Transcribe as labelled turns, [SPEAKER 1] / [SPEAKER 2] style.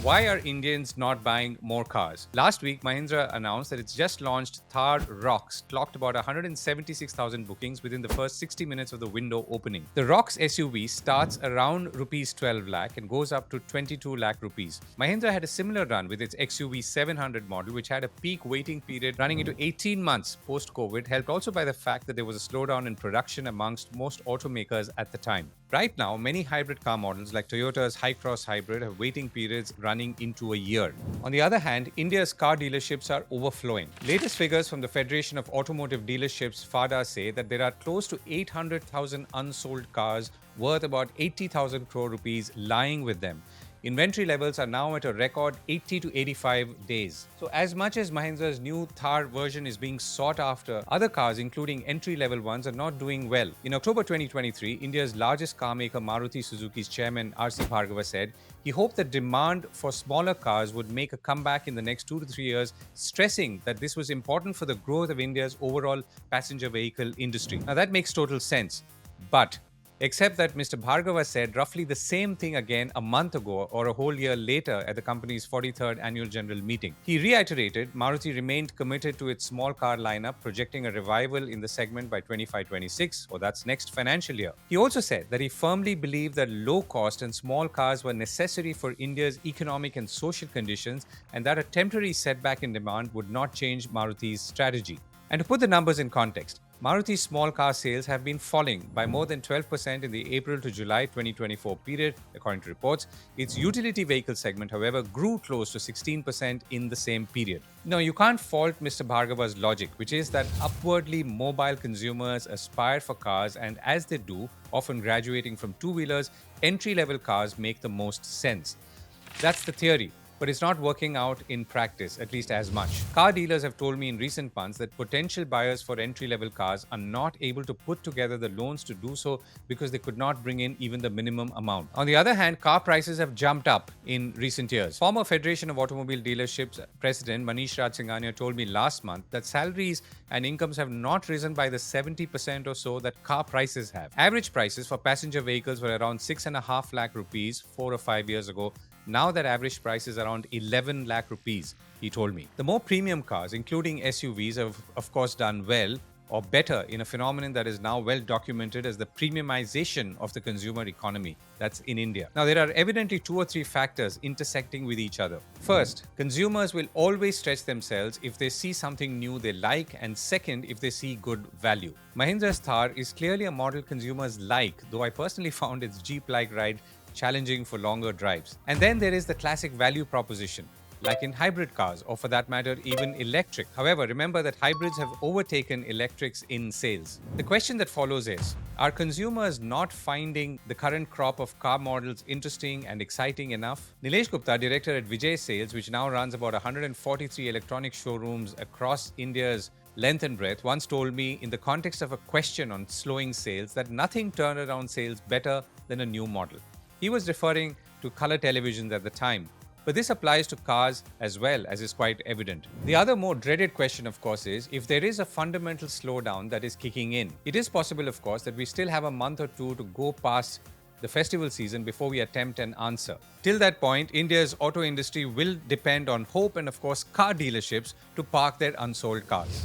[SPEAKER 1] Why are Indians not buying more cars? Last week, Mahindra announced that it's just launched Thar ROXX, clocked about 176,000 bookings within the first 60 minutes of the window opening. The ROXX SUV starts around rupees 12 lakh and goes up to 22 lakh rupees. Mahindra had a similar run with its XUV 700 model, which had a peak waiting period running into 18 months post-COVID, helped also by the fact that there was a slowdown in production amongst most automakers at the time. Right now, many hybrid car models like Toyota's Hycross hybrid have waiting periods running into a year. On the other hand, India's car dealerships are overflowing. Latest figures from the Federation of Automotive Dealerships, FADA, say that there are close to 800,000 unsold cars worth about 80,000 crore rupees lying with them. Inventory levels are now at a record 80 to 85 days. So as much as Mahindra's new Thar version is being sought after, other cars, including entry-level ones, are not doing well. In October 2023, India's largest car maker Maruti Suzuki's chairman R C Bhargava said he hoped that demand for smaller cars would make a comeback in the next 2 to 3 years, stressing that this was important for the growth of India's overall passenger vehicle industry. Now that makes total sense, but except that Mr. Bhargava said roughly the same thing again a month ago or a whole year later at the company's 43rd annual general meeting. He reiterated Maruti remained committed to its small car lineup, projecting a revival in the segment by 25-26, or that's next financial year. He also said that he firmly believed that low cost and small cars were necessary for India's economic and social conditions, and that a temporary setback in demand would not change Maruti's strategy. And to put the numbers in context, Maruti's small car sales have been falling by more than 12% in the April to July 2024 period, according to reports. Its utility vehicle segment, however, grew close to 16% in the same period. Now, you can't fault Mr. Bhargava's logic, which is that upwardly mobile consumers aspire for cars, and as they do, often graduating from two-wheelers, entry-level cars make the most sense. That's the theory, but it's not working out in practice, at least as much. Car dealers have told me in recent months that potential buyers for entry-level cars are not able to put together the loans to do so because they could not bring in even the minimum amount. On the other hand, car prices have jumped up in recent years. Former Federation of Automobile Dealerships President Manish Raj Singhania told me last month that salaries and incomes have not risen by the 70% or so that car prices have. Average prices for passenger vehicles were around 6.5 lakh rupees 4 or 5 years ago. Now that average price is around 11 lakh rupees, he told me. The more premium cars, including SUVs, have of course done well or better in a phenomenon that is now well documented as the premiumization of the consumer economy. That's in India. Now, there are evidently 2 or 3 factors intersecting with each other. First, consumers will always stretch themselves if they see something new they like, and second, if they see good value. Mahindra's Thar is clearly a model consumers like, though I personally found its Jeep-like ride challenging for longer drives. And then there is the classic value proposition, like in hybrid cars, or for that matter, even electric. However, remember that hybrids have overtaken electrics in sales. The question that follows is, are consumers not finding the current crop of car models interesting and exciting enough? Nilesh Gupta, director at Vijay Sales, which now runs about 143 electronic showrooms across India's length and breadth, once told me in the context of a question on slowing sales that nothing turned around sales better than a new model. He was referring to color televisions at the time, but this applies to cars as well, as is quite evident. The other more dreaded question, of course, is if there is a fundamental slowdown that is kicking in. It is possible, of course, that we still have a month or two to go past the festival season before we attempt an answer. Till that point, India's auto industry will depend on hope and, of course, car dealerships to park their unsold cars.